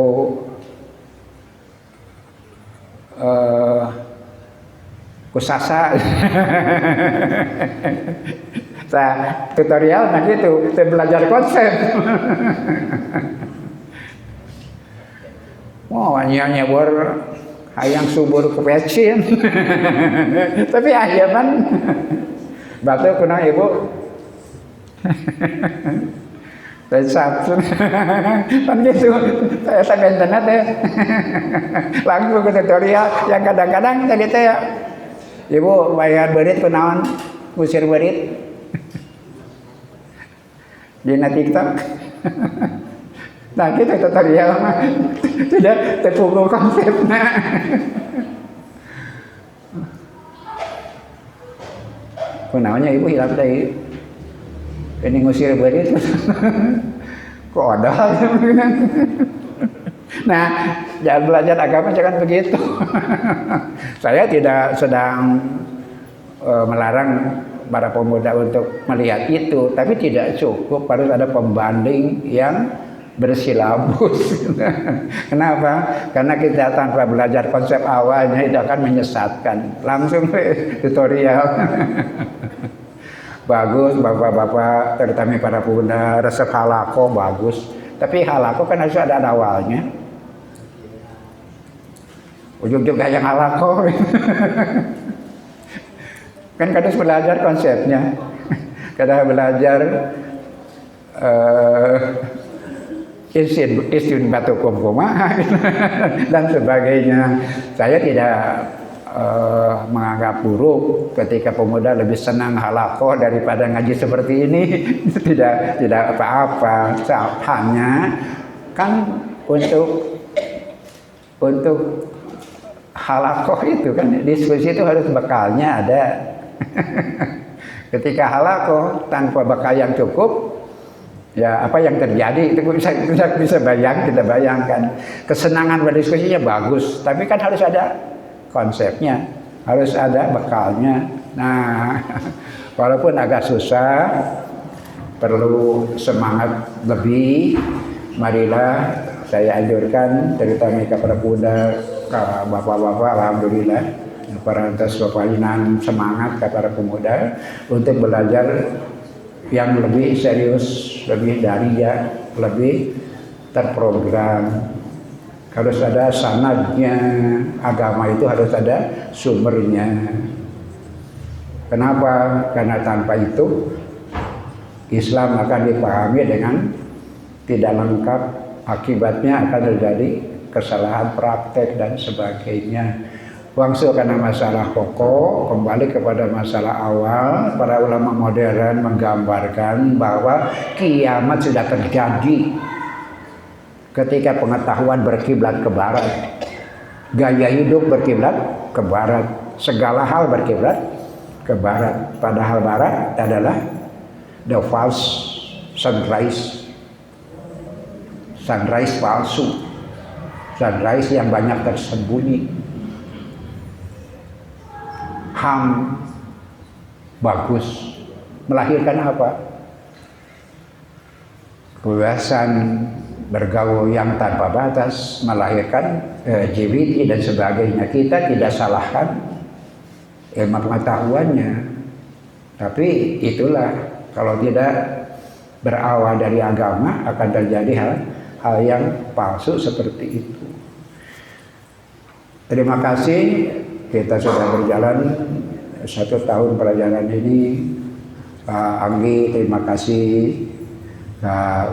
kusasa. Tutorial nah gitu, saya belajar konsep. Wah, nyebor hayang subur ke pecin. Tapi ayaman batu kuna ibu. Sabtu kan gitu, saya sampai internet deh. Langsung ke tutorial yang kadang-kadang tadi teh ibu bayar berit kunaon, usir berit di TikTok. Nah kita tutorial mah sudah terpukul konsepnya. Kunaonnya ibu hilap dari ini ngusir berit. Kok ada? Nah, jangan belajar agama jangan begitu. Saya tidak sedang melarang para pemuda untuk melihat itu, tapi tidak cukup, harus ada pembanding yang bersilabus. Kenapa? Karena kita tanpa belajar konsep awalnya itu akan menyesatkan. Langsung tutorial. Bagus bapak-bapak, terutama para pemuda, resep halako bagus. Tapi halako kan harus ada awalnya. Ujung-ujung kayak halako. Kan harus belajar konsepnya. Kita belajar isin batu kumpuma dan sebagainya. Saya tidak menganggap buruk ketika pemuda lebih senang halaqah daripada ngaji seperti ini. tidak apa-apa. Hanya kan untuk halaqah itu kan diskusi itu harus bekalnya ada. Ketika halako tanpa bekal yang cukup, ya apa yang terjadi itu bisa kita bayangkan. Kesenangan berdiskusinya bagus, tapi kan harus ada konsepnya, harus ada bekalnya. Nah, walaupun agak susah, perlu semangat lebih. Marilah saya anjurkan, terutama kepada pemuda, bapak-bapak, alhamdulillah, parantas papalinan semangat kepada pemuda untuk belajar yang lebih serius, lebih daria, lebih terprogram. Harus ada sanadnya, agama itu harus ada sumbernya. Kenapa? Karena tanpa itu Islam akan dipahami dengan tidak lengkap, akibatnya akan terjadi kesalahan praktek dan sebagainya. Langsung karena masalah pokok, kembali kepada masalah awal, para ulama modern menggambarkan bahwa kiamat sudah terjadi ketika pengetahuan berkiblat ke barat, gaya hidup berkiblat ke barat, segala hal berkiblat ke barat. Padahal barat adalah the false sunrise, sunrise palsu, sunrise yang banyak tersembunyi. HAM bagus, melahirkan apa? Kebebasan bergaul yang tanpa batas, melahirkan LGBT dan sebagainya. Kita tidak salahkan ilmu pengetahuannya, tapi itulah, kalau tidak berawal dari agama akan terjadi hal yang palsu seperti itu. Terima kasih, kita sudah berjalan 1 tahun pelajaran ini. Anggi, terima kasih.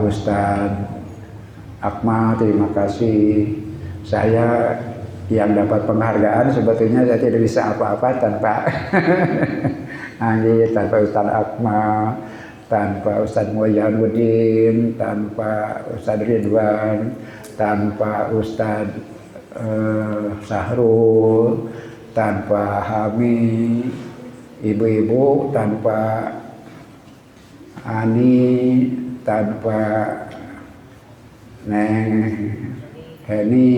Ustadz Akmal, terima kasih. Saya yang dapat penghargaan, sebetulnya saya tidak bisa apa-apa tanpa Anggi, tanpa Ustadz Akmal, tanpa Ustadz Mujahiduddin, tanpa Ustadz Ridwan, tanpa Ustadz Sahrul, tanpa Hami, ibu-ibu, tanpa Ani, tanpa Neng Heni,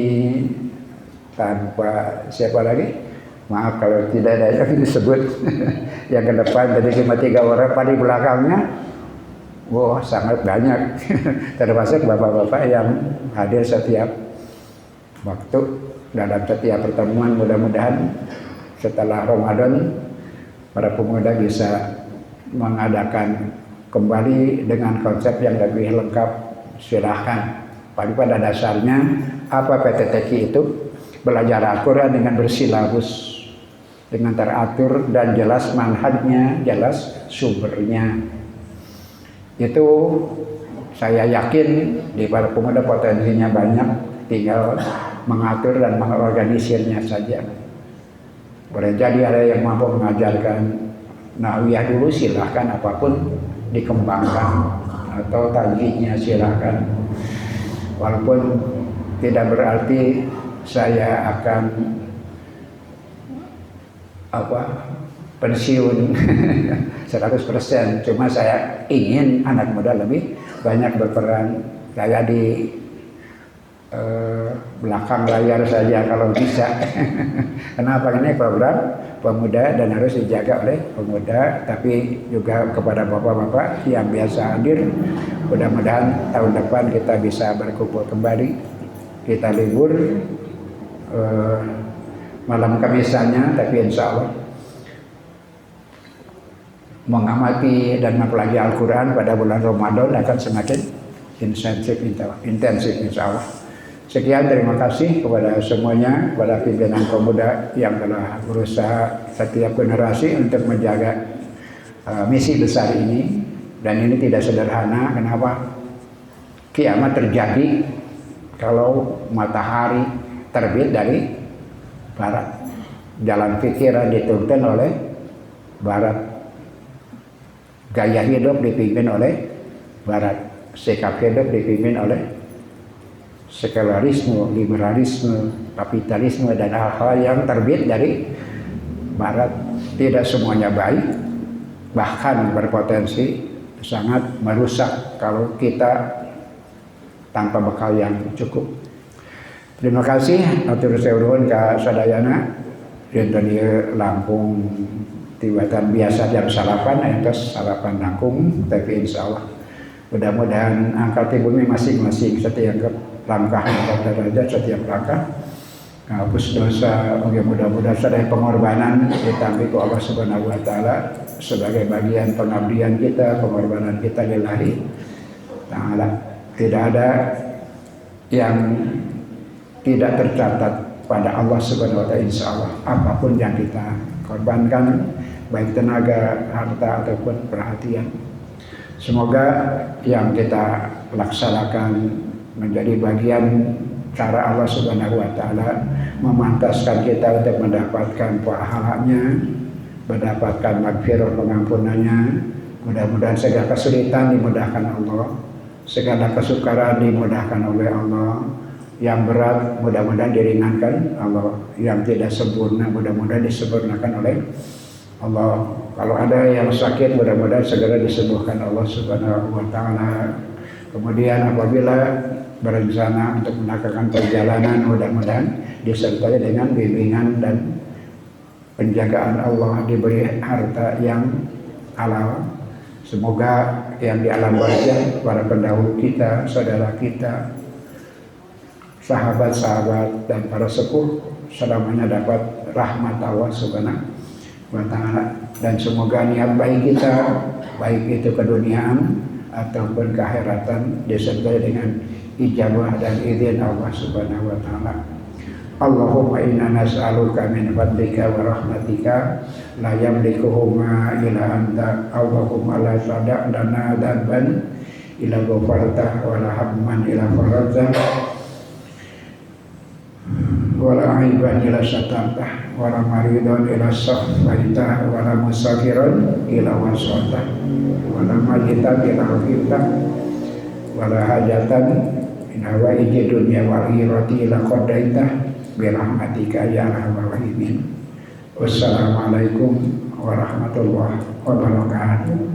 tanpa siapa lagi? Maaf kalau tidak ada yang disebut. Yang ke depan tadi cuma 3 orang, pada belakangnya wah sangat banyak. Termasuk bapak-bapak yang hadir setiap waktu dalam setiap pertemuan. Mudah-mudahan setelah Ramadan para pemuda bisa mengadakan kembali dengan konsep yang lebih lengkap. Silahkan. Pada dasarnya apa PTTQ itu? Belajar Al-Quran dengan bersilabus, dengan teratur dan jelas manhajnya, jelas sumbernya. Itu saya yakin di para pemuda potensinya banyak, tinggal mengatur dan mengorganisirnya saja. Boleh jadi ada yang mampu mengajarkan Nawiyah dulu, silahkan, apapun dikembangkan, atau tajwidnya silahkan. Walaupun tidak berarti saya akan pensiun 100%. Cuma saya ingin anak muda lebih banyak berperan. Saya di belakang layar saja kalau bisa. Kenapa? Ini program pemuda dan harus dijaga oleh pemuda, tapi juga kepada bapak-bapak yang biasa hadir. Mudah-mudahan tahun depan kita bisa berkumpul kembali. Kita libur malam Kamisannya, tapi insya Allah mengamati dan mempelajari Al-Quran pada bulan Ramadan akan semakin intensif insya Allah. Sekian, terima kasih kepada semuanya, kepada pimpinan pemuda yang telah berusaha setiap generasi untuk menjaga misi besar ini. Dan ini tidak sederhana. Kenapa? Kiamat terjadi kalau matahari terbit dari barat. Jalan pikiran dituntun oleh barat. Gaya hidup dipimpin oleh barat. Sikap hidup dipimpin oleh sekularisme, liberalisme, kapitalisme, dan hal-hal yang terbit dari barat. Tidak semuanya baik, bahkan berpotensi sangat merusak kalau kita tanpa bekal yang cukup. Terima kasih atur seureun ka sadayana dinten ieu langkung tibatan biasa jam salapan entos salapan langkung tapi insyaallah mudah-mudahan angkat bumi masing-masing setiap langkah angkat derajat setiap langkah hapus dosa. Mudah-mudahan sadaya pengorbanan ditampi ku Allah Subhanahu wa taala sebagai bagian pengabdian kita, pengorbanan kita lillahi taala. Tidak ada yang tidak tercatat pada Allah Subhanahu wa taala insyaallah apapun yang kita korbankan baik tenaga, harta ataupun perhatian. Semoga yang kita laksanakan menjadi bagian cara Allah Subhanahu wa taala memantaskan kita untuk mendapatkan pahalanya, mendapatkan magfirah pengampunannya. Mudah-mudahan segala kesulitan dimudahkan Allah, segala kesukaran dimudahkan oleh Allah, yang berat mudah-mudahan diringankan Allah, yang tidak sempurna mudah-mudahan disempurnakan oleh Allah. Kalau ada yang sakit mudah-mudahan segera disembuhkan Allah Subhanahu wa taala. Kemudian apabila berencana untuk melakukan perjalanan mudah-mudahan disertai dengan bimbingan dan penjagaan Allah, diberi harta yang halal. Semoga yang di alam barzakh para pendahulu kita, saudara kita, sahabat-sahabat dan para sepuh selamanya dapat rahmat Allah Subhanahu wa taala. Dan semoga niat baik kita, baik itu keduniaan ataupun keakhiratan, disertai dengan ijabah dan izin Allah Subhanahu wa taala. Allahumma inna nas'aluka min fadlika wa rahmatika la yamlikuhuma illa anta. Allahumma la tada' lana dzanban illa ghafartah wa la hamman illa farajtah wa la aiban illa satartah wa la maridan illa safaitah wa la musafiran illa wasatah wa la mayitan illa rahimtah wa la hajatan min hawaiji dunya wal akhirati illa qadaitah birahmatika ya arhamar rahimin. Wassalamualaikum warahmatullahi wabarakatuh.